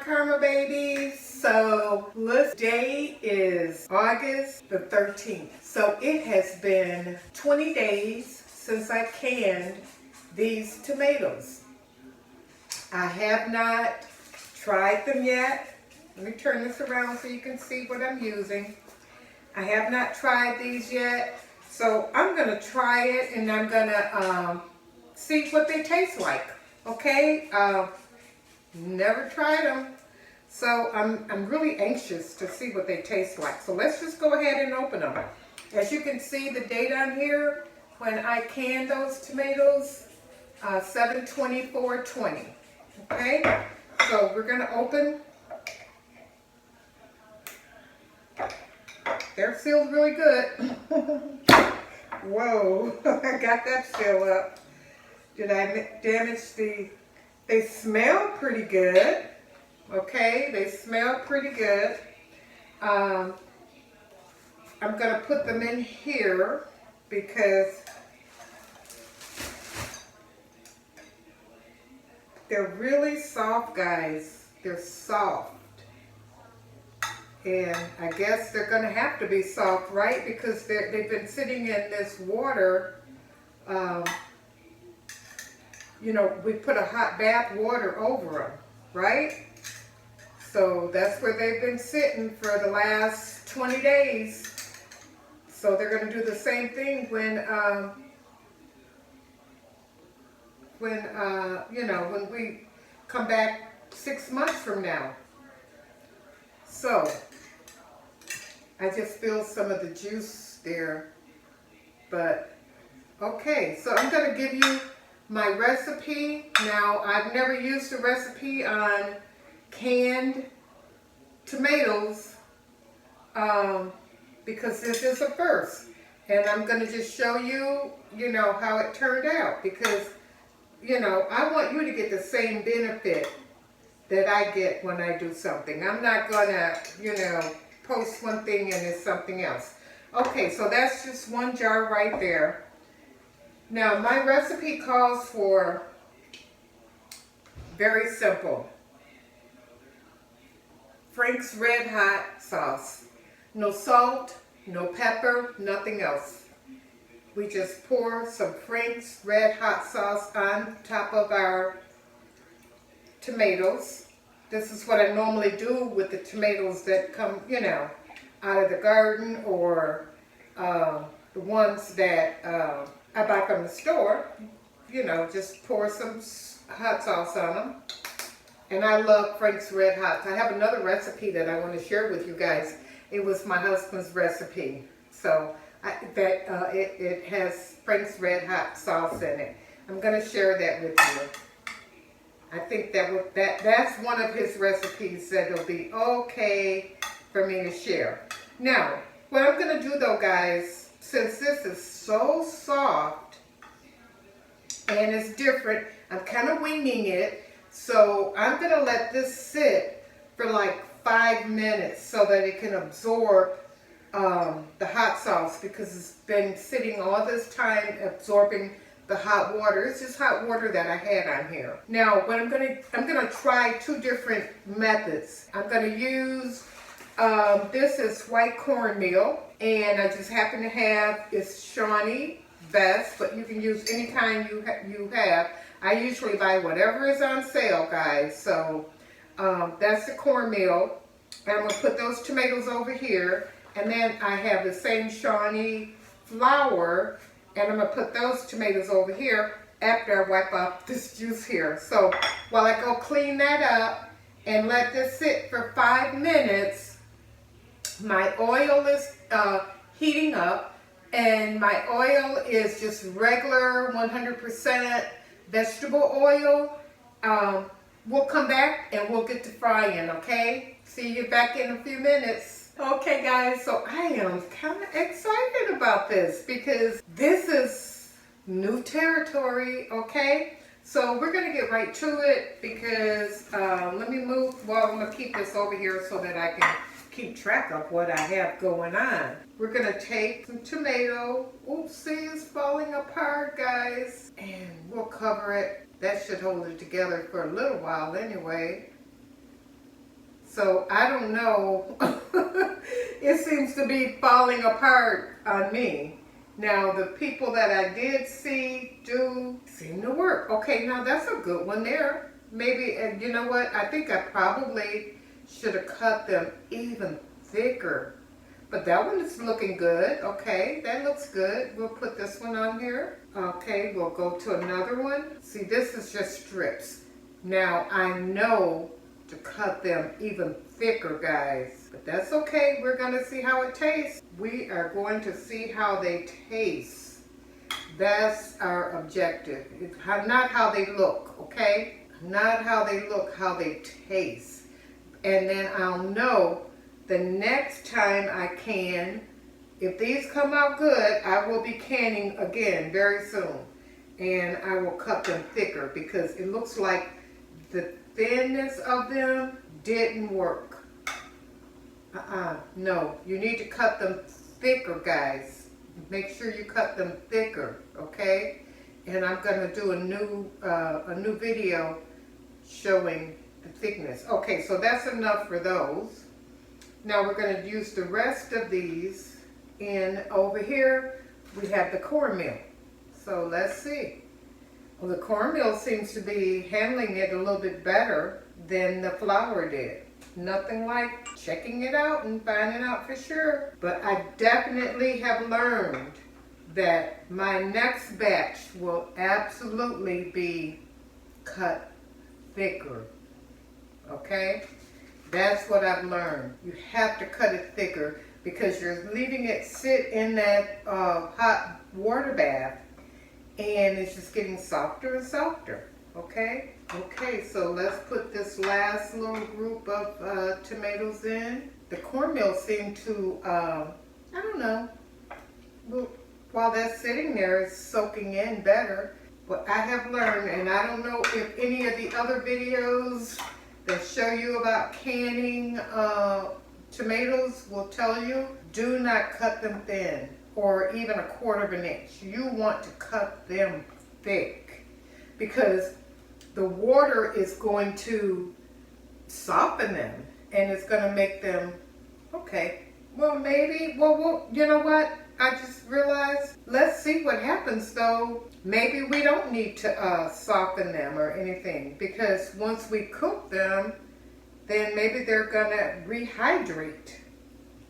GrannyKarma babies. So this day is August the 13th. So it has been 20 days since I canned these tomatoes. I have not tried them yet. Let me turn this around so you can see what I'm using. I have not tried these yet. So I'm gonna try it and I'm gonna see what they taste like. Okay, never tried them. So I'm really anxious to see what they taste like. So let's just go ahead and open them. As you can see the date on here, when I canned those tomatoes, 7/24/20. Okay, so we're gonna open. They're sealed really good. Whoa, I got that seal up. Did I damage the, they smell pretty good. Okay, they smell pretty good. I'm gonna put them in here because they're really soft, guys. They're soft. And I guess they're gonna have to be soft, right? Because they've been sitting in this water. You know, we put a hot bath water over them, right? So that's where they've been sitting for the last 20 days. So they're gonna do the same thing when you know, when we come back 6 months from now. So I just feel some of the juice there, but okay. So I'm gonna give you my recipe. Now, I've never used a recipe on canned tomatoes because this is a first. And I'm going to just show you, you know, how it turned out because, you know, I want you to get the same benefit that I get when I do something. I'm not going to, you know, post one thing and it's something else. Okay, so that's just one jar right there. Now, my recipe calls for very simple. Frank's Red Hot sauce. No salt, no pepper, nothing else. We just pour some Frank's Red Hot sauce on top of our tomatoes. This is what I normally do with the tomatoes that come, you know, out of the garden or the ones that I buy from the store. You know, just pour some hot sauce on them. And I love Frank's Red Hot. I have another recipe that I want to share with you guys. It was my husband's recipe. So it has Frank's Red Hot sauce in it. I'm going to share that with you. I think that's one of his recipes that'll be okay for me to share. Now, what I'm going to do though, guys, since this is so soft and it's different, I'm kind of winging it. So I'm going to let this sit for like 5 minutes so that it can absorb the hot sauce because it's been sitting all this time absorbing the hot water. It's just hot water that I had on here. Now, what I'm gonna try 2 different methods. I'm gonna use this is white cornmeal, and I just happen to have it's Shawnee best, but you can use any kind you have. I usually buy whatever is on sale, guys. So that's the cornmeal. And I'm gonna put those tomatoes over here, and then I have the same Shawnee flour. And I'm going to put those tomatoes over here after I wipe off this juice here. So while I go clean that up and let this sit for 5 minutes, my oil is heating up. And my oil is just regular 100% vegetable oil. We'll come back and we'll get to frying, okay? See you back in a few minutes. Okay guys, so I am kind of excited about this because this is new territory, okay? So we're going to get right to it because let me move, well I'm going to keep this over here so that I can keep track of what I have going on. We're going to take some tomato, oopsie, it's falling apart guys, and we'll cover it. That should hold it together for a little while anyway. So I don't know. It seems to be falling apart on me. Now the people that I did see do seem to work. Okay, now that's a good one there. Maybe, and you know what? I think I probably should have cut them even thicker. But that one is looking good. Okay, that looks good. We'll put this one on here. Okay, we'll go to another one. See, this is just strips. Now, I know to cut them even thicker, guys. But that's okay. We're going to see how it tastes. We are going to see how they taste. That's our objective. It's not how they look, okay? Not how they look, how they taste. And then I'll know the next time I can, if these come out good, I will be canning again very soon. And I will cut them thicker because it looks like the thinness of them didn't work. No, you need to cut them thicker, guys. Make sure you cut them thicker, okay? And I'm gonna do a new video showing the thickness. Okay, so that's enough for those. Now we're gonna use the rest of these. And over here, we have the cornmeal. So let's see. Well, the cornmeal seems to be handling it a little bit better than the flour did. Nothing like checking it out and finding out for sure. But I definitely have learned that my next batch will absolutely be cut thicker. Okay? That's what I've learned. You have to cut it thicker because you're leaving it sit in that hot water bath and it's just getting softer and softer. Okay? Okay, so let's put this last little group of tomatoes in. The cornmeal seemed to, I don't know, while that's sitting there, it's soaking in better. But I have learned, and I don't know if any of the other videos that show you about canning tomatoes will tell you, do not cut them thin or even 1/4 inch. You want to cut them thick because the water is going to soften them and it's going to make them, okay, well maybe, well, you know what? I just realized, let's see what happens though. Maybe we don't need to soften them or anything because once we cook them, then maybe they're gonna rehydrate.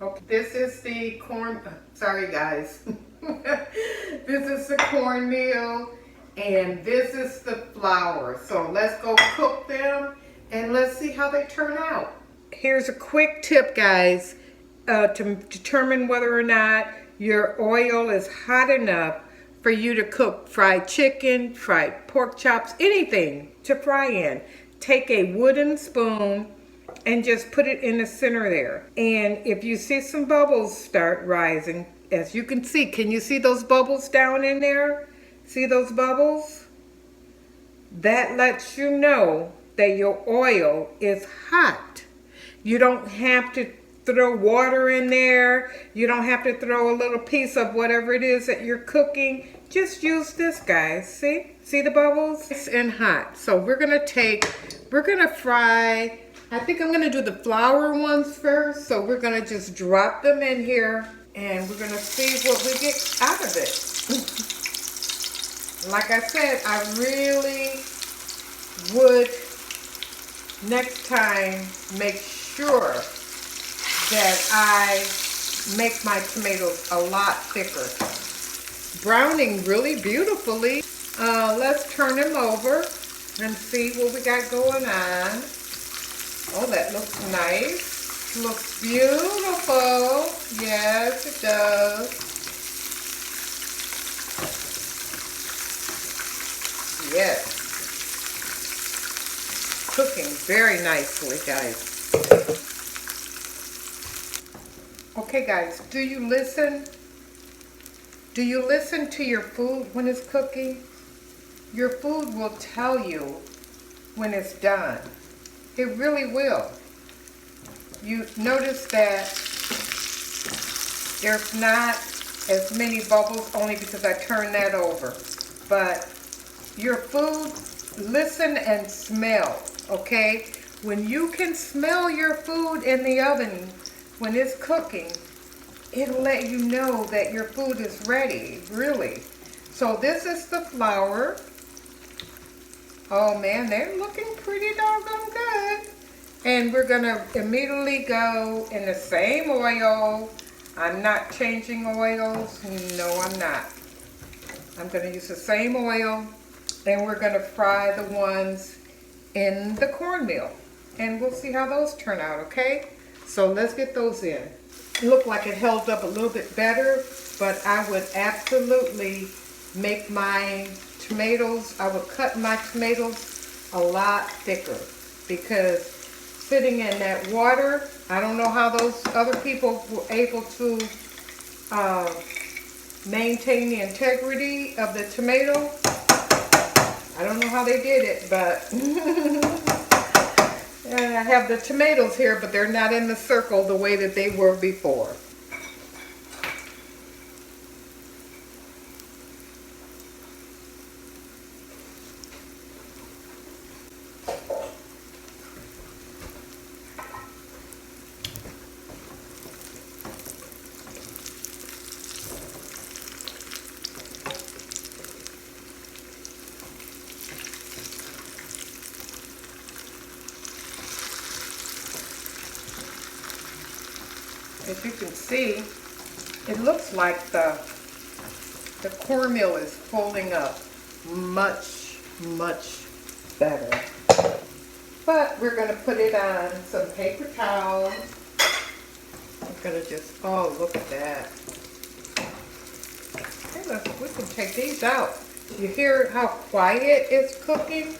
Okay, this is the corn, sorry guys. This is the cornmeal and this is the flour. So let's go cook them and let's see how they turn out. Here's a quick tip, guys, to determine whether or not your oil is hot enough for you to cook fried chicken, fried pork chops, anything to fry in. Take a wooden spoon and just put it in the center there. And if you see some bubbles start rising, as you can see, can you see those bubbles down in there? See those bubbles? That lets you know that your oil is hot. You don't have to throw water in there. You don't have to throw a little piece of whatever it is that you're cooking. Just use this, guys. See? See the bubbles? It's and hot. So we're gonna fry, I think I'm gonna do the flour ones first. So we're gonna just drop them in here and we're gonna see what we get out of it. Like I said, I really would next time make sure that I make my tomatoes a lot thicker. Browning really beautifully. Let's turn them over and see what we got going on. Oh, that looks nice. Looks beautiful. Yes, it does. Yes. Cooking very nicely, guys. Okay guys, do you listen? Do you listen to your food when it's cooking? Your food will tell you when it's done. It really will. You notice that there's not as many bubbles only because I turned that over. But your food, listen and smell, okay? when you can smell your food in the oven when it's cooking, it'll let you know that your food is ready, really. So this is the flour. Oh man, they're looking pretty doggone good. And we're gonna immediately go in the same oil. I'm not changing oils. No, I'm not. I'm gonna use the same oil, and we're gonna fry the ones in the cornmeal. And we'll see how those turn out, okay? So let's get those in. It looked like it held up a little bit better, but I would absolutely make my tomatoes, I would cut my tomatoes a lot thicker, because sitting in that water, I don't know how those other people were able to maintain the integrity of the tomato. I don't know how they did it, but I have the tomatoes here, but they're not in the circle the way that they were before. As you can see, it looks like the cornmeal is folding up much, much better. But we're going to put it on some paper towels. I'm going to just, oh, look at that. Okay, we can take these out. You hear how quiet it's cooking?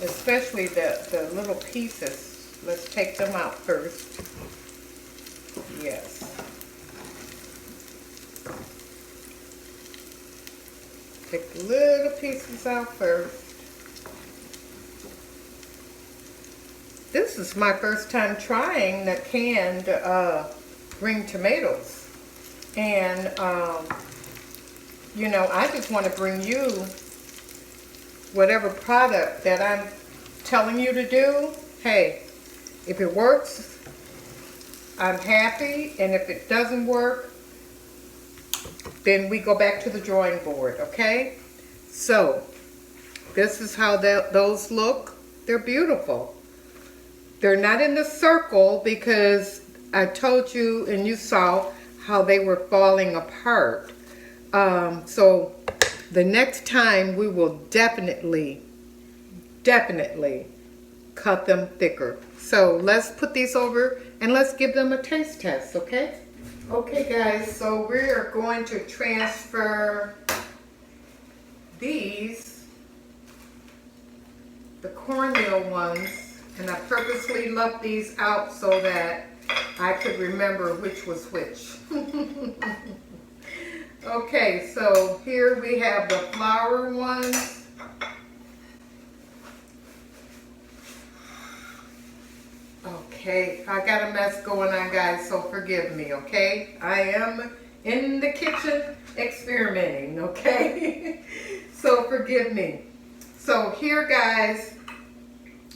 Especially the little pieces. Let's take them out first. Yes. Take the little pieces out first. This is my first time trying the canned green tomatoes. And, you know, I just want to bring you whatever product that I'm telling you to do. Hey, if it works, I'm happy, and if it doesn't work, then we go back to the drawing board, okay? So, this is how those look. They're beautiful. They're not in the circle because I told you and you saw how they were falling apart. So, the next time we will definitely cut them thicker. So let's put these over and let's give them a taste test, okay? Okay guys, so we're going to transfer these, the cornmeal ones, and I purposely left these out so that I could remember which was which. Okay, so here we have the flour ones. Okay, I got a mess going on, guys, so forgive me, okay? I am in the kitchen experimenting, okay? So forgive me. So here, guys,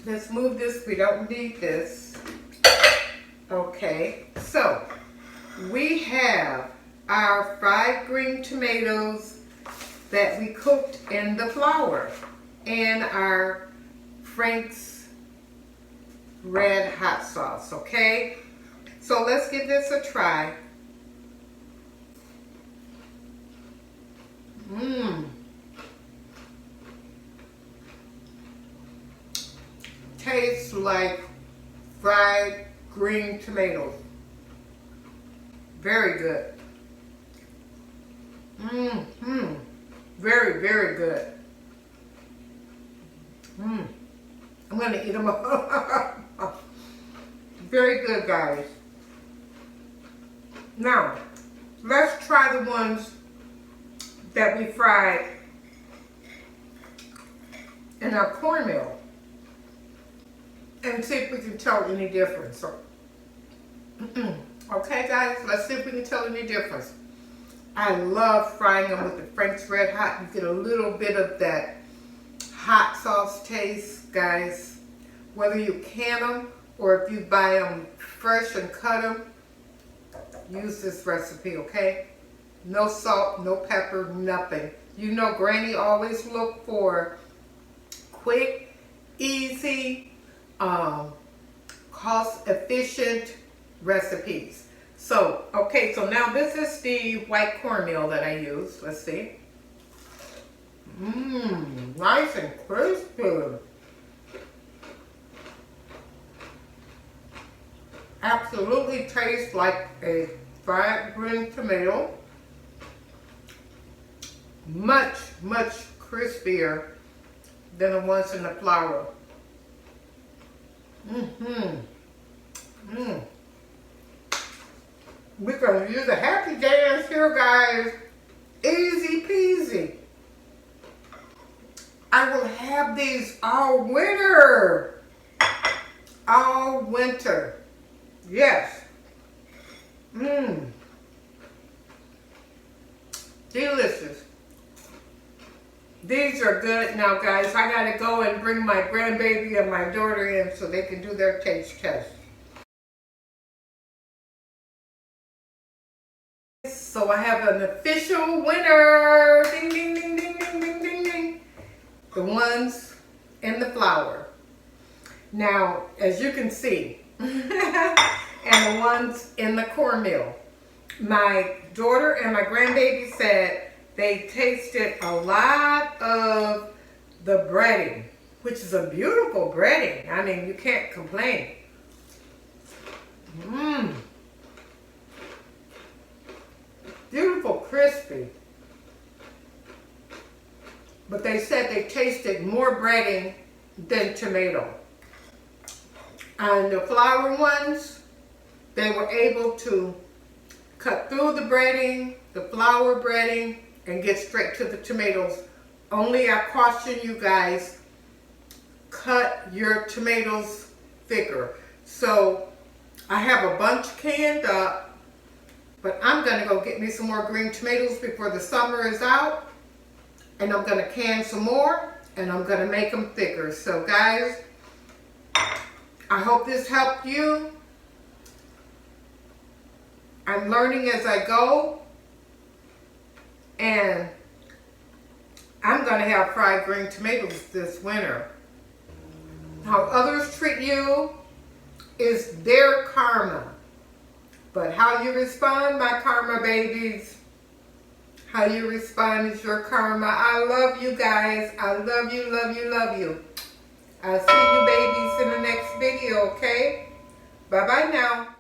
let's move this. We don't need this. Okay, so we have our fried green tomatoes that we cooked in the flour and our Frank's red hot sauce, okay? So let's give this a try. Tastes like fried green tomatoes. Very good. Very, very good. I'm gonna eat them up. Very good, guys. Now, let's try the ones that we fried in our cornmeal and see if we can tell any difference. Okay, guys, let's see if we can tell any difference. I love frying them with the Frank's Red Hot. You get a little bit of that hot sauce taste, guys. Whether you can them or if you buy them fresh and cut them, use this recipe, okay? No salt, no pepper, nothing. You know Granny always look for quick, easy, cost-efficient recipes. So, okay, so now this is the white cornmeal that I use. Let's see. Nice and crispy. Absolutely tastes like a fried green tomato. Much, much crispier than the ones in the flour. We're going to use a happy dance here, guys. Easy peasy. I will have these all winter. All winter. Yes. Delicious. These are good. Now, guys, I got to go and bring my grandbaby and my daughter in so they can do their taste test. So I have an official winner. Ding, ding, ding, ding, ding, ding, ding, ding. The ones in the flour. Now, as you can see, and the ones in the cornmeal. My daughter and my grandbaby said they tasted a lot of the breading, which is a beautiful breading. I mean, you can't complain. Beautiful, crispy. But they said they tasted more breading than tomato. And the flour ones, they were able to cut through the breading, the flour breading, and get straight to the tomatoes. Only I caution you guys, cut your tomatoes thicker. So I have a bunch canned up, but I'm gonna go get me some more green tomatoes before the summer is out. And I'm gonna can some more, and I'm gonna make them thicker. So guys, I hope this helped you. I'm learning as I go, and I'm gonna have fried green tomatoes this winter. How others treat you is their karma. But how you respond, my karma babies, how you respond is your karma. I love you guys. I love you, love you, love you. I'll see you babies in the next video, okay? Bye-bye now.